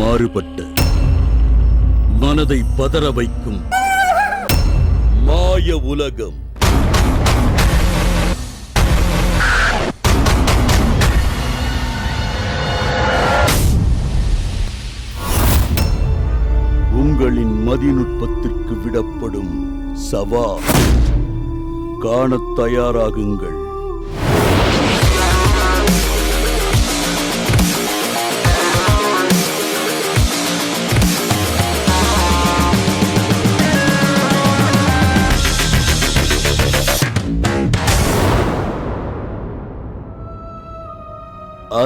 மாறுபட்ட மனதை பதற வைக்கும் மாய உலகம். உங்களின் மதிநுட்பத்திற்கு விடப்படும் சவால். காணத் தயாராகுங்கள்.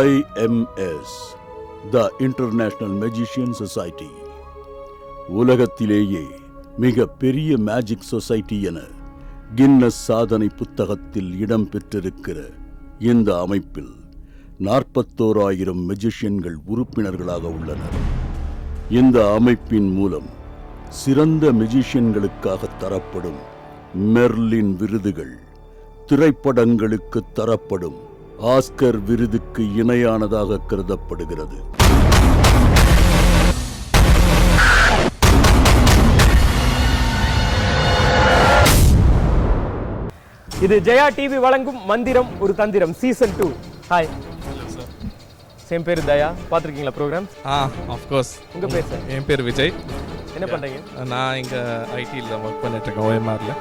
IMS, The International Magician Society. உலகத்திலேயே மிக பெரிய மேஜிக் சொசைட்டி என கின்னஸ் சாதனை புத்தகத்தில் இடம் பெற்றிருக்கிற இந்த அமைப்பில் 41,000 மெஜிஷியன்கள் உறுப்பினர்களாக உள்ளனர். இந்த அமைப்பின் மூலம் சிறந்த மெஜிஷியன்களுக்காக தரப்படும் மெர்லின் விருதுகள் திரைப்படங்களுக்கு தரப்படும் ஆஸ்கர் விருதுக்கு இணையானதாக கருதப்படுகிறது. இது ஜெயா டிவி வழங்கும் மந்திரம் ஒரு தந்திரம் சீசன் 2. Hi sir. சேம் பேர் தயா. பார்த்துருக்கீங்களா ப்ரோக்ராம்? Of course. உங்கள் பேர் சார்? என் பேர் விஜய். என்ன பண்ணுறீங்க? நான் இங்கே ஐடியில் ஒர்க் பண்ணிட்டுருக்கேன், OMRல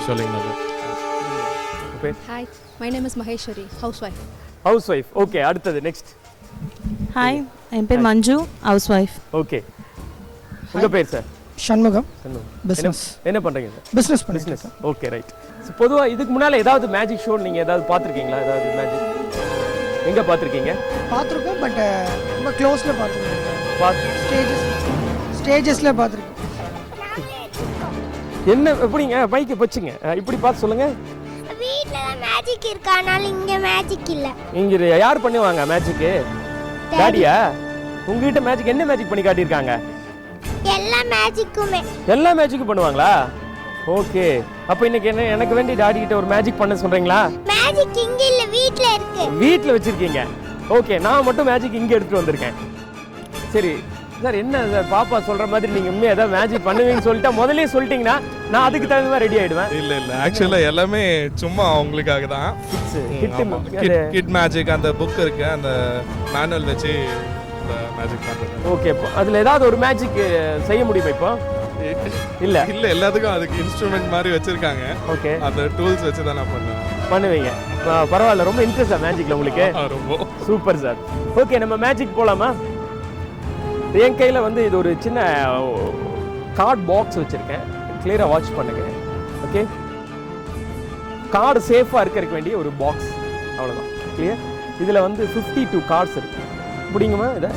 ஷோலிங் நகர். Hi, my name is Maheshwari, housewife. Housewife. Okay, அடுத்தது நெக்ஸ்ட். Hi, என் பேர் மஞ்சு, housewife. Okay. உங்க பேர் சார்? ஷண்முகம். பிசினஸ். என்ன பண்றீங்க சார்? பிசினஸ் பண்ணிட்டு. Okay, right. சோ பொதுவா இதுக்கு முன்னால ஏதாவது மேஜிக் ஷோ நீங்க ஏதாவது பாத்துர்க்கீங்களா? ஏதாவது மேஜிக் எங்க பாத்துர்க்கீங்க? பாத்துர்க்கோம், பட் ரொம்ப க்ளோஸ்ல பாத்துர்க்கோம். ஸ்டேஜஸ்ல பாத்துர்க்கோம். என்ன எப்படிங்க மைக் வச்சுங்க இப்படி பார்த்து சொல்லுங்க. வீட்ல மேஜிக் இருக்கானால இங்க மேஜிக் இல்ல. இங்க யார் பண்ணுவாங்க மேஜிக்? டாடியா? உங்ககிட்ட மேஜிக் என்ன மேஜிக் பண்ணி காட்டியிருக்காங்க? எல்லா மேஜிக்குமே. எல்லா மேஜிக்கும் பண்ணுவாங்களா? ஓகே. அப்ப இன்னைக்கு என்ன எனக்கு வேண்டி டாடி கிட்ட ஒரு மேஜிக் பண்ண சொல்றீங்களா? மேஜிக் இங்க இல்ல, வீட்ல இருக்கு. வீட்ல வச்சிருக்கீங்க. ஓகே, நான் மட்டும் மேஜிக் இங்க எடுத்துட்டு வந்திருக்கேன். சரி சார், என்ன சார் பாப்பா சொல்ற மாதிரி நீங்க உண்மையா ஏதாவது மேஜிக் பண்ணுவீங்கன்னு சொல்லிட்டா முதல்லயே சொல்லிட்டீங்கன்னா நான் அதுக்கு தகுந்த மாதிரி ரெடி ஆயிடுவேன். இல்ல ஆக்சுவலா எல்லாமே சும்மா அவங்களுக்காக தான். கிட் மேஜிக் அந்த புக் இருக்கு, அந்த மேனுவல் வச்சு மேஜிக் பண்றது. ஓகே, அதுல ஏதாவது ஒரு மேஜிக் செய்ய முடியுமா இப்போ? இல்ல எல்லாத்துக்கும் அதுக்கு இன்ஸ்ட்ருமெண்ட் மாதிரி வச்சிருக்காங்க. ஓகே, அந்த டூல்ஸ் வச்சு தான் நான் பண்ணுவீங்க. பரவாயில்ல, ரொம்ப இன்ட்ரெஸ்டா மேஜிக்ல உங்களுக்கு? ரொம்ப சூப்பர் சார். ஓகே, நம்ம மேஜிக் போலாமா? என் கையில் வந்து இது ஒரு சின்ன கார்டு பாக்ஸ் வச்சுருக்கேன். கிளியராக வாட்ச் பண்ணுங்க. ஓகே, கார்டு சேஃபாக இருக்கிறதுக்கு வேண்டிய ஒரு பாக்ஸ், அவ்வளோதான். கிளியர். இதில் வந்து 52 கார்ட்ஸ் இருக்கு. பிடிங்குமா இதை?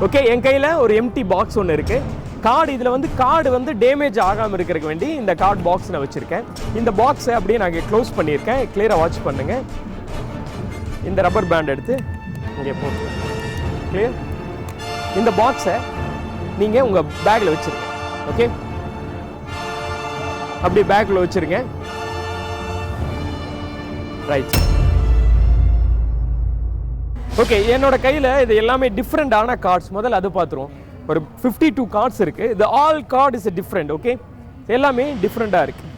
ஓகே, என் கையில் ஒரு எம்டி பாக்ஸ் ஒன்று இருக்குது. கார்டு இதில் வந்து கார்டு வந்து டேமேஜ் ஆகாமல் இருக்கிறதுக்கு வேண்டி இந்த கார்டு பாக்ஸ் நான் வச்சுருக்கேன். இந்த பாக்ஸை அப்படியே நான் க்ளோஸ் பண்ணியிருக்கேன். கிளியராக வாட்ச் பண்ணுங்கள். இந்த ரப்பர் பேண்ட் எடுத்து இங்கே போட்டு கிளியர். இந்த பாக்ஸை நீங்கள் உங்கள் பேக்கில் வச்சுருங்க. ஓகே, அப்படியே பேக்கில் வச்சுருங்க. ரைட். ஓகே, என்னோட கையில் இது எல்லாமே டிஃப்ரெண்டான கார்ட்ஸ். முதல்ல அது பார்த்துருவோம். ஒரு 52 கார்ட்ஸ் இருக்குது. இது all card is different. Okay, எல்லாமே டிஃப்ரெண்டாக இருக்குது.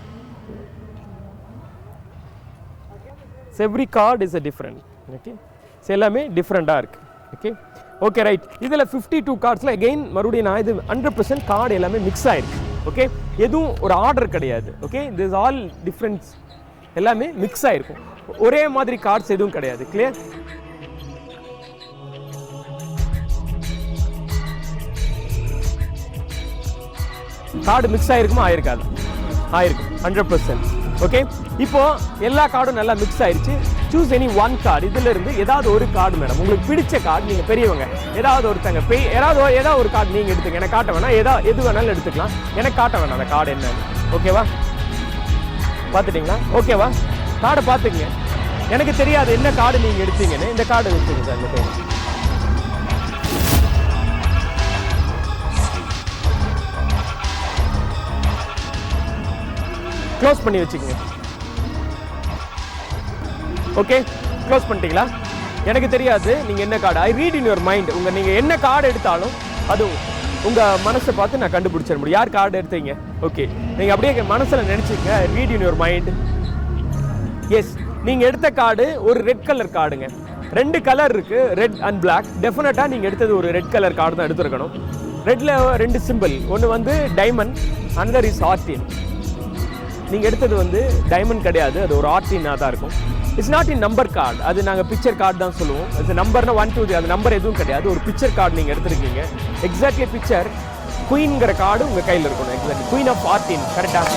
Every card is different. Okay, எல்லாமே டிஃப்ரெண்டாக இருக்குது. Okay okay right. இதில் 52 கார்ட்ஸில் அகெயின் மறுபடியும் நான் இது 100% கார்டு எல்லாமே மிக்ஸ் ஆகிருக்கு. ஓகே, எதுவும் ஒரு ஆர்டர் கிடையாது. ஓகே, திஸ் ஆல் டிஃப்ரெண்ட்ஸ், எல்லாமே மிக்ஸ் ஆகிருக்கும். ஒரே மாதிரி கார்ட்ஸ் எதுவும் கிடையாது. கிளியர். கார்டு மிக்ஸ் ஆயிருக்குமா? ஆயிருக்காது? ஆயிருக்கும் 100%. ஓகே, இப்போ எல்லா கார்டும் நல்லா மிக்ஸ் ஆயிருச்சு. Choose any one card. இதுல இருந்து ஏதாவது ஒரு கார்டு மேடம், உங்களுக்கு பிடிச்ச கார்டு. நீங்க பெரியவங்க, ஏதாவது ஒருத்தங்க ஏதாவது ஒரு கார்டு நீங்க எடுத்துங்க. எனக்கு காட்ட வேணாம், எது வேணாலும் எடுத்துக்கலாம். எனக்கு காட்ட வேணாம் அந்த கார்டு என்னன்னு. ஓகேவா? பார்த்துட்டீங்களா? ஓகேவா? கார்டை பார்த்துக்குங்க. எனக்கு தெரியாது என்ன கார்டு நீங்க எடுத்தீங்கன்னு. இந்த கார்டு எடுத்துங்க சார். இந்த கையில் க்ளோஸ் பண்ணி வச்சுக்கோங்க. ஓகே, க்ளோஸ் பண்ணிட்டீங்களா? எனக்கு தெரியாது நீங்கள் என்ன card. I read in your mind. நீங்கள் என்ன கார்டு எடுத்தாலும் அது உங்கள் மனசை பார்த்து நான் கண்டுபிடிச்சிட முடியும் யார் கார்டு எடுத்தீங்க. ஓகே, நீங்கள் அப்படியே மனசில் நினச்சிங்க. Read in your mind. Yes, நீங்கள் எடுத்த கார்டு ஒரு ரெட் கலர் கார்டுங்க. 2 கலர் இருக்கு, ரெட் அண்ட் பிளாக். டெஃபினட்டாக நீங்கள் எடுத்தது ஒரு ரெட் கலர் கார்டு தான் எடுத்துருக்கணும். ரெட்டில் 2 சிம்பிள், ஒன்று வந்து டைமண்ட், அனதர் இஸ் ஆர்டின். நீங்கள் எடுத்தது வந்து டைமண்ட் கிடையாது, அது ஒரு ஆர்டினாக தான் இருக்கும். It's not in number card, அது நாங்கள் பிக்சர் கார்டு தான் சொல்லுவோம். அது நம்பர்னா 1 2 3, அது நம்பர் எதுவும் கிடையாது. ஒரு பிக்சர் கார்டு நீங்கள் எடுத்துருக்கீங்க. எக்ஸாக்ட்லி பிக்சர் குயின்ங்கிற கார்டு உங்கள் கையில் இருக்கணும். எக்ஸாக்ட்லி குயின் ஆஃப் ஆர்டின். கரெக்டாக?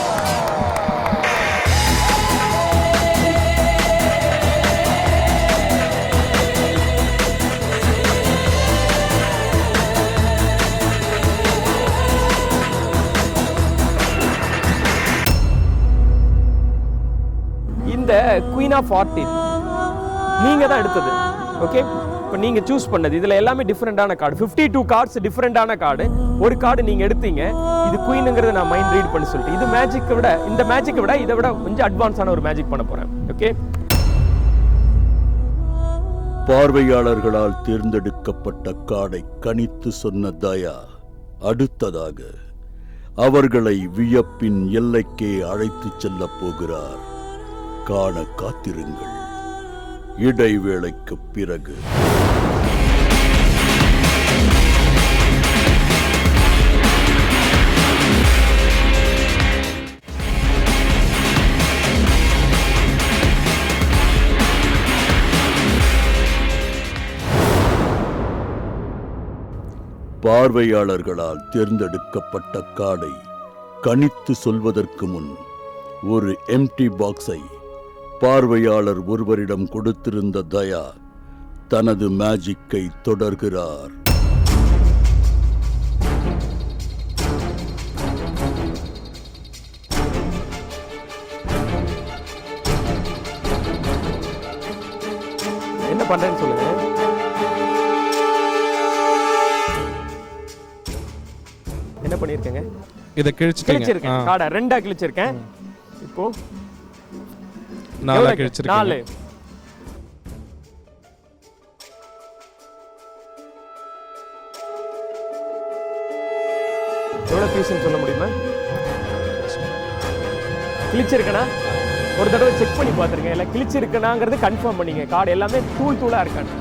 இந்த குயின் ஆஃப் ஆர்டின் நீங்கள் தான் எடுத்தது. ஓகே, இப்போ நீங்கள் சூஸ் பண்ணது இதில் எல்லாமே டிஃப்ரெண்டான கார்டு. 52 கார்ட்ஸ் டிஃப்ரெண்டான கார்டு. ஒரு கார்டு நீங்கள் எடுத்தீங்க, இது குயினுங்கிறத நான் மைண்ட் ரீட் பண்ணி சொல்லிட்டு, இது மேஜிக்கை விட, இந்த மேஜிக்கை விட இதை விட கொஞ்சம் அட்வான்ஸான ஒரு மேஜிக் பண்ண போகிறேன். ஓகே, பார்வையாளர்களால் தேர்ந்தெடுக்கப்பட்ட கார்டை கணித்து சொன்ன தயா அடுத்ததாக அவர்களை வியப்பின் எல்லைக்கே அழைத்துச் செல்லப் போகிறார். காண காத்திருங்கள். இடைவேளைக்கு பிறகு பார்வையாளர்களால் தேர்ந்தெடுக்கப்பட்ட கார்டை கணித்து சொல்வதற்கு முன் ஒரு எம்டி பாக்ஸை பார்வையாளர் ஒருவரிடம் கொடுத்திருந்த தயா தனது மேஜிக்கை தொடர்கிறார். என்ன பண்றேன்னு சொல்லுங்க. என்ன பண்ணிருக்கேங்க? இத கிழிச்சிருக்கேன். கார்டை 2ஆ கிழிச்சிருக்கேன். இப்போ 4 கிழிச்சிருக்கேன். 4 எவ்வளவு பீஸ்னு சொல்ல முடியுமா? கிழிச்சிருக்கேனா? ஒரு தடவை செக் பண்ணி பார்த்துருங்க. எல்லாம் கிழிச்சிருக்கனாங்கிறது கன்ஃபார்ம் பண்ணிங்க. கார்டு எல்லாமே தூளா இருக்கான்னு.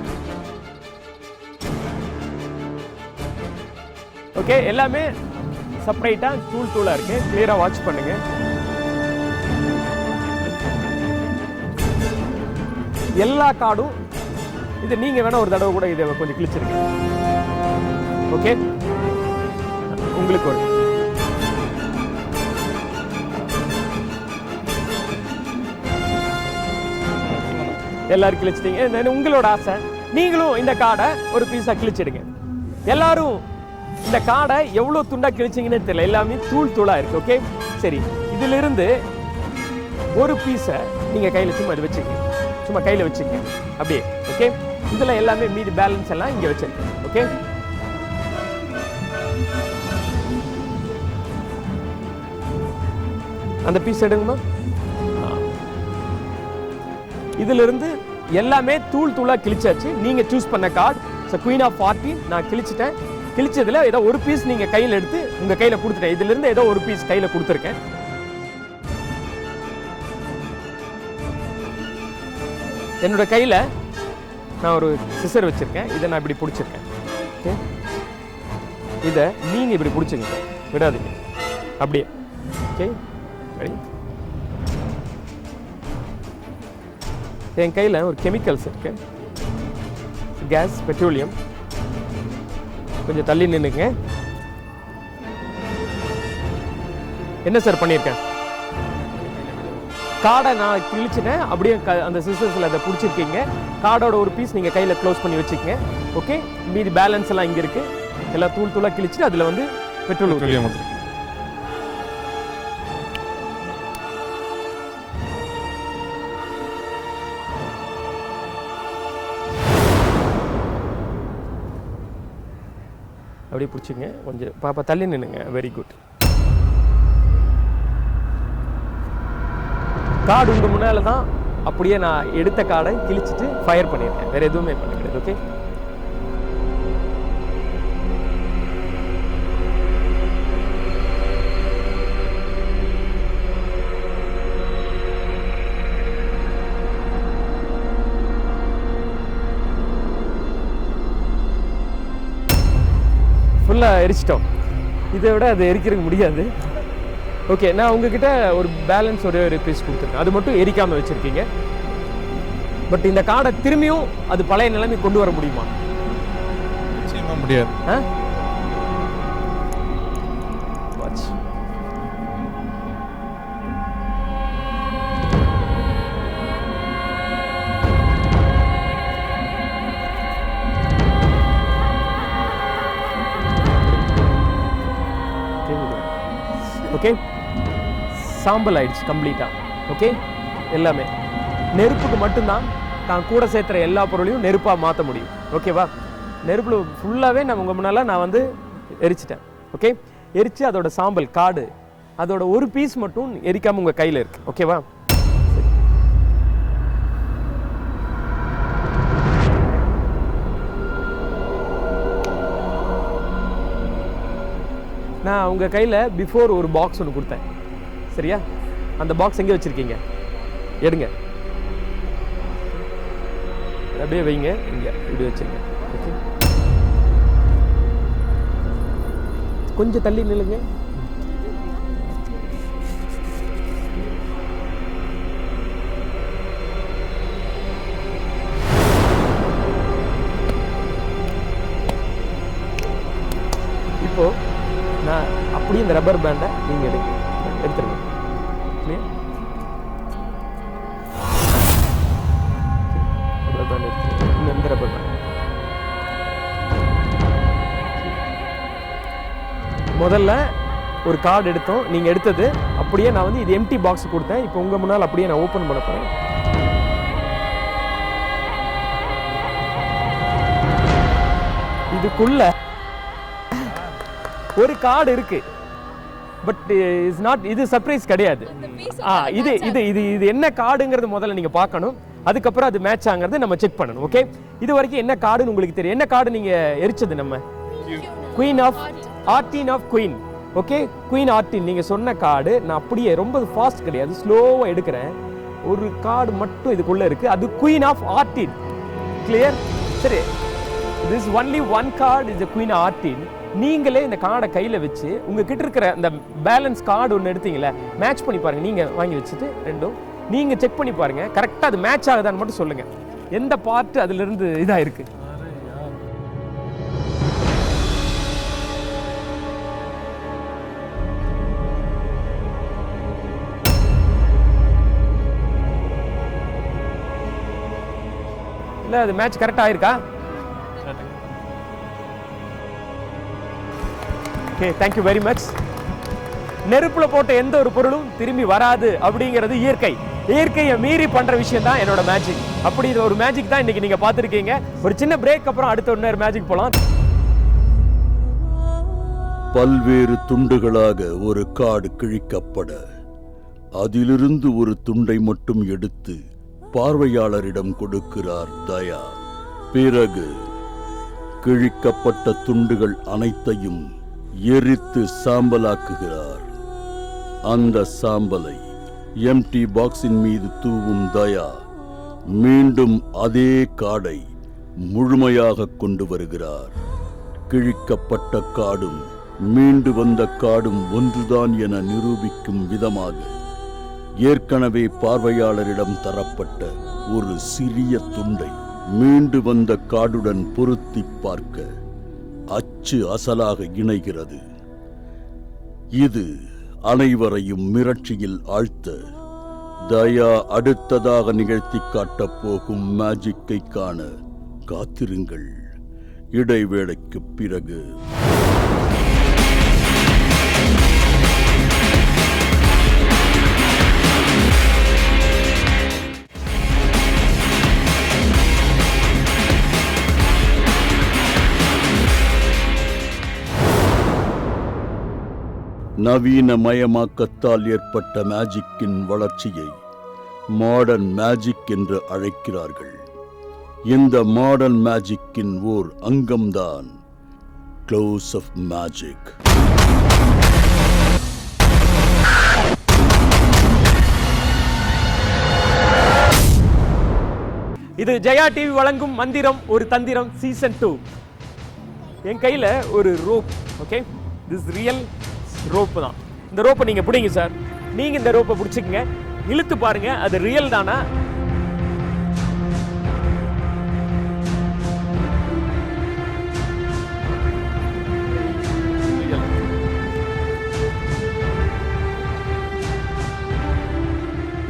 ஓகே, எல்லாமே செப்பரேட்டா தூளா இருக்கு. கிளியரா வாட்ச் பண்ணுங்க. எல்லா கார்டும் இது நீங்க வேணா ஒரு தடவை கூட இதை கொஞ்சம் கிழிச்சிருங்க. ஓகே, உங்களுக்கு ஒரு எல்லாரும் கிழிச்சிட்டீங்க. உங்களோட ஆசை, நீங்களும் இந்த கார்டை ஒரு பீஸா கிழிச்சிடுங்க. எல்லாரும் இந்த கார்டை எவ்வளவு துண்டா கிழிச்சிங்கன்னு தெரியல, எல்லாமே தூளா இருக்கு. ஓகே, சரி, இதுல இருந்து ஒரு பீஸை நீங்க கையில சும்மா இது வச்சுக்கங்க. சும்மா கையில் வச்சுங்க அப்படியே. ஓகே, இதில் எல்லாமே மீதி பேலன்ஸ் எல்லாம் இங்கே வச்சிருக்கேன். ஓகே, அந்த பீஸ் எடுங்கம்மா. இதுல இருந்து எல்லாமே தூளா கிழிச்சாச்சு. நீங்க சூஸ் பண்ண கார்டு குயின் ஆஃப் 40 நான் கிழிச்சிட்டேன். கிழிச்சதுல ஏதோ ஒரு பீஸ் நீங்க கையில் எடுத்து உங்க கையில கொடுத்துட்டேன். இதுல இருந்து ஏதோ ஒரு பீஸ் கையில கொடுத்துருக்கேன். என்னோட கையில் நான் ஒரு சிசர் வச்சுருக்கேன். இதை நான் இப்படி பிடிச்சிருக்கேன். ஓகே, இதை நீங்கள் இப்படி பிடிச்சிங்க, விடாதீங்க அப்படியே. Okay, ready? என் கையில் ஒரு கெமிக்கல்ஸ் இருக்கு, கேஸ், பெட்ரோலியம். கொஞ்சம் தள்ளி நின்றுங்க. என்ன சார் பண்ணியிருக்கேன்? கார்டை நான் கிழிச்சிட்டேன். அப்படியே அந்த சிசர்ஸில் அதை பிடிச்சிருக்கீங்க. கார்டோட ஒரு பீஸ் நீங்கள் கையில் க்ளோஸ் பண்ணி வச்சுக்கங்க. ஓகே, மீதி பேலன்ஸ் எல்லாம் இங்கே இருக்குது. எல்லாம் தூளாக கிழிச்சிட்டு அதில் வந்து பெட்ரோல் ஊற்றி அப்படியே பிடிச்சிங்க. கொஞ்சம் பாப்பா தள்ளி நின்னுங்க. Very good. கார்டு உங்கள் முன்னால் தான் அப்படியே நான் எடுத்த கார்டை கிழிச்சிட்டு ஃபயர் பண்ணியிருக்கேன், வேறு எதுவுமே பண்ண கிடையாது. ஓகே, ஃபுல்லாக எரிச்சிட்டோம். இதை விட அது எரிக்கிறதுக்கு முடியாது. ஓகே, நான் உங்ககிட்ட ஒரு பேலன்ஸ் ஒரே ஒரு பீஸ் கொடுத்துருக்கேன், அது மட்டும் எரிக்காமல் வச்சுருக்கீங்க. பட் இந்த கார்டை திரும்பியும் அது பழைய நிலைமை கொண்டு வர முடியுமா? நிச்சயமாக முடியாது. ஓகே, சாம்பல் ஆயிடுச்சு கம்ப்ளீட்டாக. ஓகே, எல்லாமே நெருப்புக்கு மட்டும்தான் நான் கூட சேர்த்துற எல்லா பொருளையும் நெருப்பாக மாற்ற முடியும். ஓகேவா? நெருப்பில் ஃபுல்லாகவே நான் உங்கள் முன்னால் நான் வந்து எரிச்சிட்டேன். ஓகே, எரித்து அதோட சாம்பல் காடு அதோட ஒரு பீஸ் மட்டும் எரிக்காமல் உங்கள் கையில் இருக்குது. ஓகேவா? நான் உங்கள் கையில் பிஃபோர் ஒரு பாக்ஸ் ஒன்று கொடுத்தேன், சரியா? அந்த பாக்ஸ் எங்கே வச்சுருக்கீங்க? எடுங்க, அப்படியே வைங்க, இங்கே இப்படி வச்சுங்க. ஓகே, கொஞ்சம் தள்ளி நில்லுங்க. இப்போ நான் அப்படியே இந்த ரப்பர் பேண்டை நீங்கள் எடுத்துருங்க. ரப்பர் பேண்ட் எடுத்துருங்க, இந்த ரப்பர் பேண்ட். முதல்ல ஒரு கார்டு எடுத்தோம், நீங்கள் எடுத்தது அப்படியே நான் வந்து இது எம்டி பாக்ஸ் கொடுத்தேன். இப்போ உங்கள் முன்னால் அப்படியே நான் ஓப்பன் பண்ண போகிறேன். இதுக்குள்ள ஒரு கார்டு இருக்கு, பட் இஸ் நாட், இது சர்ப்ரைஸ் கிடையாது. இது இது இது இது என்ன கார்டுங்கிறது முதல்ல நீங்க பார்க்கணும், அதுக்கப்புறம் அது மேட்ச் ஆங்கிறது நம்ம செக் பண்ணணும். ஓகே, இது வரைக்கும் என்ன கார்டுன்னு உங்களுக்கு தெரியும். என்ன கார்டு நீங்க எரிச்சது? நம்ம குயின் ஆஃப் ஆர்டின் ஆஃப் குயின். ஓகே, குயின் ஆர்டின் நீங்க சொன்ன கார்டு. நான் அப்படியே ரொம்ப ஃபாஸ்ட் கிடையாது, ஸ்லோவா எடுக்கிறேன். ஒரு கார்டு மட்டும் இதுக்குள்ள இருக்கு, அது குயின் ஆஃப் ஆர்டின். கிளியர்? சரி, this only one card is the queen ஆர்டின். நீங்களே இந்த கார்டை கையில் வச்சு உங்ககிட்ட இருக்கிற அந்த பேலன்ஸ் கார்டு ஒன்று எடுத்தீங்களே, மேட்ச் பண்ணி பாருங்க. நீங்கள் வாங்கி வச்சுட்டு ரெண்டும் நீங்கள் செக் பண்ணி பாருங்க, கரெக்டாக அது மேட்ச் ஆகுதான்னு மட்டும் சொல்லுங்க. எந்த பார்ட் அதிலிருந்து இதாக இருக்கு? இல்லை, அது மேட்ச் கரெக்டாக ஆயிருக்கா? Okay, thank you very much. நெருப்புல போட்ட எந்த ஒரு பொருளும் திரும்பி வராது அப்படிங்கிறது இயற்கை. இயற்கையை மீறி பண்ற விஷயம் தான் என்னோட மேஜிக். அப்படி இது ஒரு மேஜிக் தான் இன்னைக்கு நீங்க பார்த்துருக்கீங்க. ஒரு சின்ன பிரேக் அப்புறம் அடுத்த இன்னொரு மேஜிக் போலாம். பல்வேறு துண்டுகளாக ஒரு கார்டு கிழிக்கப்பட அதிலிருந்து ஒரு துண்டை மட்டும் எடுத்து பார்வையாளரிடம் கொடுக்கிறார் தயா. பிறகு கிழிக்கப்பட்ட துண்டுகள் அனைத்தையும் எரித்து சாம்பலாக்குகிறார். அந்த சாம்பலை எம்டி பாக்ஸின் மீது தூவும் தயா மீண்டும் அதே கார்டை முழுமையாக கொண்டு வருகிறார். கிழிக்கப்பட்ட கார்டும் மீண்டு வந்த கார்டும் ஒன்றுதான் என நிரூபிக்கும் விதமாக ஏற்கனவே பார்வையாளரிடம் தரப்பட்ட ஒரு சிறிய துண்டை மீண்டு வந்த கார்டுடன் பொருத்தி பார்க்க அச்சு அசலாக இணைகிறது. இது அனைவரையும் மிரட்சியில் ஆழ்த்த தயா அடுத்ததாக நிகழ்த்தி காட்டப் போகும் மேஜிக்கை காண காத்திருங்கள். இடைவேளைக்கு பிறகு நவீன மயமாக்கத்தால் ஏற்பட்ட மேஜிக்கின் வளர்ச்சியை மாடர்ன் மேஜிக் என்று அழைக்கிறார்கள். இந்த மாடர்ன் மேஜிக்கின் ஓர் அங்கம்தான் க்ளோஸ் ஆஃப் மேஜிக். இது ஜெயா டிவி வழங்கும் மந்திரம் ஒரு தந்திரம் சீசன் 2. என் கையில ஒரு rope. Okay, this real rope தான். இந்த ரோப்பை நீங்க பிடிங்க சார். நீங்க இந்த ரோப்பை பிடிச்சிக்கங்க, இழுத்து பாருங்க அது ரியல் தானா.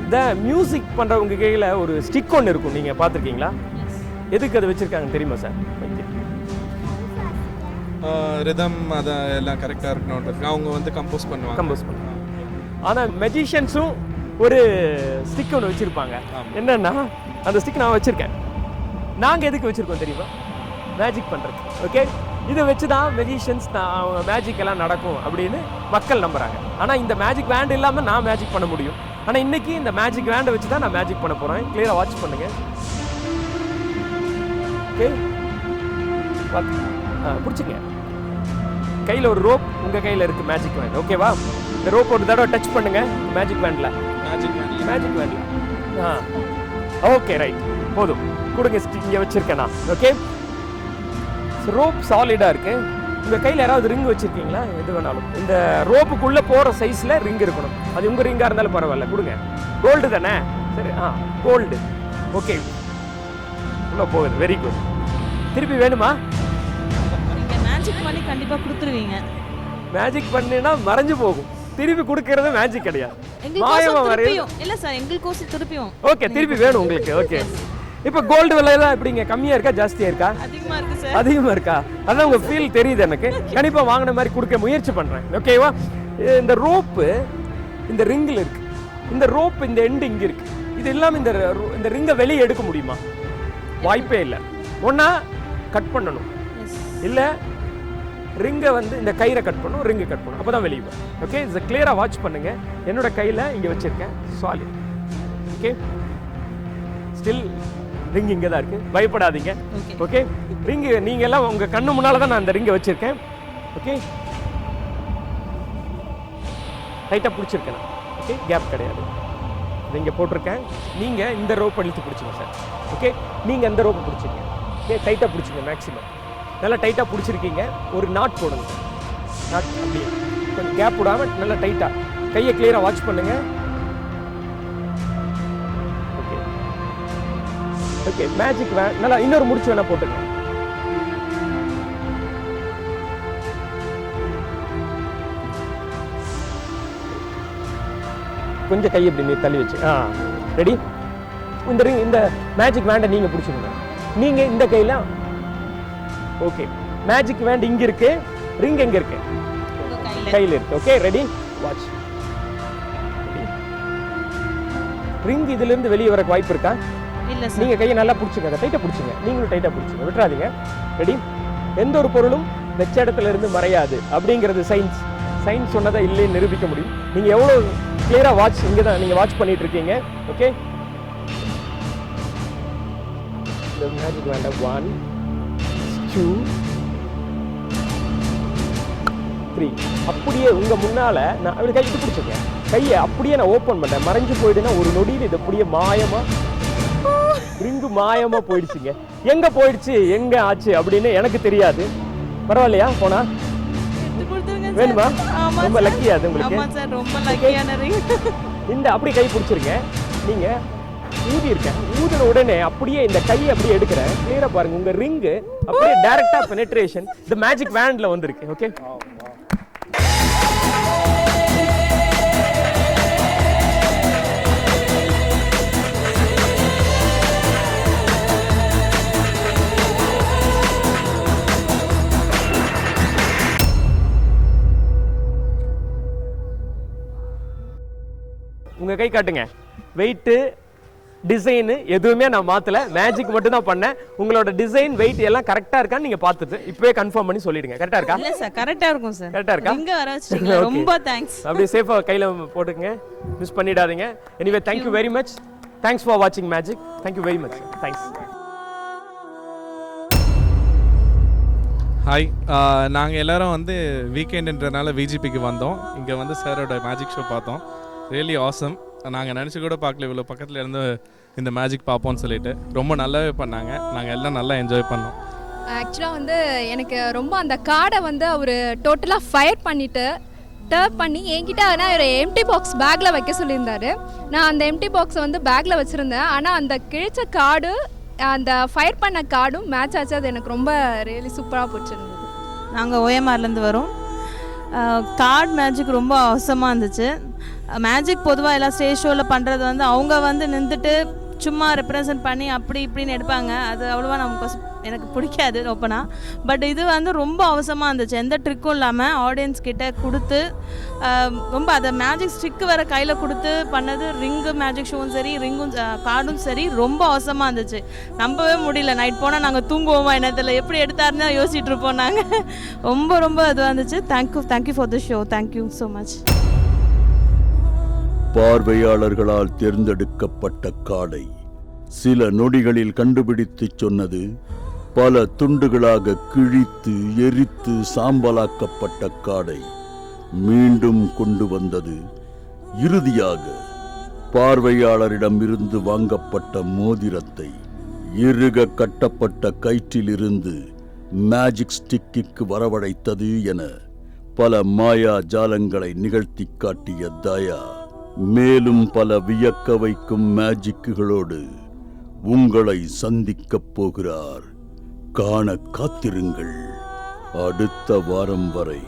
இந்த மியூசிக் பண்றவங்க கையில ஒரு ஸ்டிக் ஒன்று இருக்கும், நீங்க பார்த்துருக்கீங்களா? எதுக்கு அதை வச்சிருக்காங்க தெரியுமா சார்? ரிதம் அதெல்லாம் கரெக்டாக இருக்கணும், அவங்க வந்து கம்போஸ் பண்ணுவாங்க. ஆனால் மெஜிஷியன்ஸும் ஒரு ஸ்டிக் ஒன்று வச்சுருப்பாங்க. என்னன்னா அந்த ஸ்டிக் நான் வச்சுருக்கேன். நாங்கள் எதுக்கு வச்சுருக்கோம் தெரியுமா? மேஜிக் பண்ணுறது. ஓகே, இதை வச்சு தான் மெஜிஷியன்ஸ் மேஜிக் எல்லாம் நடக்கும் அப்படின்னு மக்கள் நம்புகிறாங்க. ஆனால் இந்த மேஜிக் வேண்ட் இல்லாமல் நான் மேஜிக் பண்ண முடியும். ஆனால் இன்னைக்கு இந்த மேஜிக் வேண்டை வச்சு தான் நான் மேஜிக் பண்ண போகிறேன். கிளியராக வாட்ச் பண்ணுங்கள். ஓகே, பிடிச்சிங்க. கையில் ஒரு ரோப், உங்கள் கையில் இருக்குது மேஜிக் வேண்ட். ஓகேவா? இந்த ரோப் ஒரு தடவை டச் பண்ணுங்க மேஜிக் வேண்டில். மேஜிக் வேண்டில் ஓகே, ரைட், போதும். கொடுங்க, இங்கே வச்சுருக்கேன் நான். ஓகே, ரோப் சாலிடாக இருக்குது. உங்கள் கையில் யாராவது ரிங் வச்சுருக்கீங்களா? எது வேணாலும் இந்த ரோப்புக்குள்ளே போகிற சைஸில் ரிங் இருக்கணும். அது உங்கள் ரிங்காக இருந்தாலும் பரவாயில்ல, கொடுங்க. கோல்டு தானே? சரி, கோல்டு. ஓகே, உள்ளே போகுது. Very good. திருப்பி வேணுமா? மேஜிக் பண்ணி கண்டிப்பாக கொடுத்துருவீங்க. மேஜிக் பண்ணினா மறைஞ்சு போகும். திருப்பி கொடுக்கறது மேஜிக் கிடையாது. இல்ல சார், எங்களுக்கோசம் திருப்பியும். ஓகே, திருப்பி வேணும் உங்களுக்கு. ஓகே, இப்போ கோல்டு விலையெல்லாம் எப்படிங்க? கம்மியா இருக்கா, ஜாஸ்தியா இருக்கா? அதிகமா இருக்கு சார். அதிகமா இருக்கா? அதான் உங்க ஃபீல் தெரியுது எனக்கு. கண்டிப்பா வாங்கின மாதிரி கொடுக்க முயற்சி பண்றேன். ஓகேவா? இந்த ரோப்பு இந்த ரிங்கில் இருக்கு. இந்த ரோப் இந்த எண்டு இங்க இருக்கு. இது இல்லாம இந்த ரிங்கை வெளியே எடுக்க முடியுமா? வாய்ப்பே இல்லை. ஒன்னா கட் பண்ணணும், இல்ல ரிங்கை வந்து இந்த கயிறை கட் பண்ணணும், ரிங்கை கட் பண்ணணும், அப்போ தான் வெளியே வரும். ஓகே, இதை கிளியராக வாட்ச் பண்ணுங்க. என்னோட கையில் இங்கே வச்சிருக்கேன் சாலிட். ஓகே, ஸ்டில் ரிங் இங்கே தான் இருக்குது, பயப்படாதீங்க. ஓகே, ரிங்கு நீங்கள் எல்லாம் உங்கள் கண்ணு முன்னால் தான் நான் அந்த ரிங்கை வச்சுருக்கேன். ஓகே, டைட்டாக பிடிச்சிருக்கேன். ஓகே, கேப் கிடையாது. இங்கே போட்டிருக்கேன். நீங்கள் இந்த ரோப்பை இழுத்து பிடிச்சிங்க சார். ஓகே, நீங்கள் இந்த ரோப்பை பிடிச்சிங்க. ஓகே, டைட்டாக பிடிச்சிங்க. மேக்ஸிமம் நல்லா டைட்டாக பிடிச்சிருக்கீங்க. ஒரு நாட் போடுங்க. நாட் அப்படியே கொஞ்சம் கேப் விடாமல் நல்லா டைட்டாக கையை கிளியராக வாட்ச் பண்ணுங்க. ஓகே, ஓகே, மேஜிக் நல்லா இன்னொரு முடிச்சு வேணா போட்டுங்க. கொஞ்சம் கையை இப்படி நீ தள்ளி வச்சு ரெடி. இந்த ரிங் இந்த மேஜிக் வேண்டை நீங்கள் பிடிச்சிருங்க. நீங்கள் இந்த கையில். ஓகே, மேஜிக் வேண்ட் இங்க இருக்கு, ரிங் எங்க இருக்கு? கையில் இருக்கு. Okay, ready, watch. ரிங் இதுல இருந்து வெளியே வர வாய்ப்பு இருக்கா? இல்ல சார். நீங்க கையை நல்லா பிடிச்சுங்க, அதை டைட்டா பிடிச்சுங்க. நீங்களும் டைட்டா பிடிச்சுங்க, விட்டுறாதீங்க. ரெடி. எந்த ஒரு பொருளும் வெச்ச இடத்துல இருந்து மறையாது அப்படிங்கிறது சயின்ஸ். சயின்ஸ் சொன்னதை இல்லைன்னு நிரூபிக்க முடியும். நீங்க எவ்வளவு கிளியரா வாட்ச் இங்க தான் நீங்க வாட்ச் பண்ணிட்டு இருக்கீங்க. ஓகே, இந்த மேஜிக் வேண்ட 1 2 3 அப்படியே உங்க முன்னால நான் அப்படி கையை பிடிச்சிருக்கேன். கையை அப்படியே நான் ஓப்பன் பண்ணேன். மறைஞ்சு போயிடுனா ஒரு நொடியில் இது அப்படியே மாயமா ரிங்கு மாயமா போயிடுச்சுங்க. எங்க போயிடுச்சு எங்க ஆச்சு அப்படின்னு எனக்கு தெரியாது. பரவாயில்லையா? போனா வேணுமா? ரொம்ப லக்கியா அது உங்களுக்கு. ரொம்ப லக்கியான ரிங். இந்த அப்படி கை பிடிச்சிருங்க. நீங்க ஊதி இருக்கேன். ஊதின உடனே அப்படியே இந்த கையை அப்படியே எடுக்கிறேன். கிளியரா பாருங்க, உங்க ரிங்கு அப்படியே டைரக்டா பெனிட்ரேஷன் இந்த மேஜிக் வேண்ட்ல வந்திருக்கு. ஓகே, உங்க கை காட்டுங்க. வெயிட் டிசைன் எதுவுமே நான் மாத்தல, மேஜிக் மட்டும் தான் பண்ணேன். உங்களோட டிசைன் வெயிட் எல்லாம் கரெக்டா இருக்கான்னு நீங்க பார்த்துட்டு இப்பவே கன்ஃபார்ம் பண்ணி சொல்லிடுங்க. கரெக்டா இருக்கா? இல்ல சார், கரெக்டா இருக்கும் சார். கரெக்டா இருக்கா? இங்க வர வச்சிட்டீங்க, ரொம்ப தேங்க்ஸ். அப்படியே சேஃபா கையில போட்டுங்க, மிஸ் பண்ணிடாதீங்க. Anyway thank you very much. Thanks for வாட்சிங் magic. Thank you very much. Thanks. Hi, நாங்கள் எல்லோரும் வந்து வீக்கெண்டுன்றனால விஜிபிக்கு வந்தோம். இங்கே வந்து சாரோட மேஜிக் ஷோ பார்த்தோம். Really awesome. நாங்கள் நினச்சி கூட பார்க்கல இவ்வளோ பக்கத்தில் இருந்து இந்த மேஜிக் பார்ப்போம்னு சொல்லிட்டு. ரொம்ப நல்லாவே பண்ணாங்க. நாங்கள் எல்லாம் நல்லா என்ஜாய் பண்ணோம். ஆக்சுவலாக வந்து எனக்கு ரொம்ப அந்த கார்டை வந்து அவர் டோட்டலாக ஃபயர் பண்ணிவிட்டு டர்ப் பண்ணி என்கிட்ட ஆனால் ஒரு எம்டி பாக்ஸ் பேக்கில் வைக்க சொல்லியிருந்தாரு. நான் அந்த எம்டி பாக்ஸை வந்து பேக்கில் வச்சுருந்தேன். ஆனால் அந்த கிழிச்ச கார்டு அந்த ஃபயர் பண்ண கார்டும் மேட்ச் ஆச்சு. அது எனக்கு ரொம்ப ரியலி சூப்பராக பிடிச்சிருந்தது. நாங்கள் ஓஎம்ஆர்லேருந்து வரோம். கார்டு மேஜிக் ரொம்ப அவசரமாக இருந்துச்சு. மேஜிக் பொதுவாக எல்லாம் ஸ்டேஜ் ஷோவில் பண்ணுறது வந்து அவங்க வந்து நின்றுட்டு சும்மா ரெப்ரசன்ட் பண்ணி அப்படி இப்படின்னு எடுப்பாங்க. அது அவ்வளோவா எனக்கு பிடிக்காது ஓப்பனாக. பட் இது வந்து ரொம்ப அவசரமாக இருந்துச்சு. எந்த ட்ரிக்கும் இல்லாமல் ஆடியன்ஸ் கிட்ட கொடுத்து ரொம்ப அதை மேஜிக் ஸ்டிக்கு வேறு கையில் கொடுத்து பண்ணது. ரிங்கு மேஜிக் ஷோவும் சரி, ரிங்கும் கார்டும் சரி, ரொம்ப அவசரமாக இருந்துச்சு. நம்பவே முடியல. நைட் போனால் நாங்கள் தூங்குவோமா என்னத்தில் எப்படி எடுத்தாருன்னு யோசிச்சுட்டு இருப்போம் நாங்கள். ரொம்ப ரொம்ப இதுவாக இருந்துச்சு. Thank you for the show. Thank you so much. பார்வையாளர்களால் தேர்ந்தெடுக்கப்பட்ட காடை சில நொடிகளில் கண்டுபிடித்து சொன்னது பல துண்டுகளாக கிழித்து எரித்து சாம்பலாக்கப்பட்ட காடை மீண்டும் கொண்டு வந்தது. இறுதியாக பார்வையாளரிடம் இருந்து வாங்கப்பட்ட மோதிரத்தை இறுக கட்டப்பட்ட கயிற்றிலிருந்து மேஜிக் ஸ்டிக்கிற்கு வரவழைத்தது என பல மாயா ஜாலங்களை நிகழ்த்தி காட்டிய தயா மேலும் பல வியக்க வைக்கும் மேஜிக்குகளோடு உங்களை சந்திக்கப் போகிறார். காண காத்திருங்கள். அடுத்த வாரம் வரை.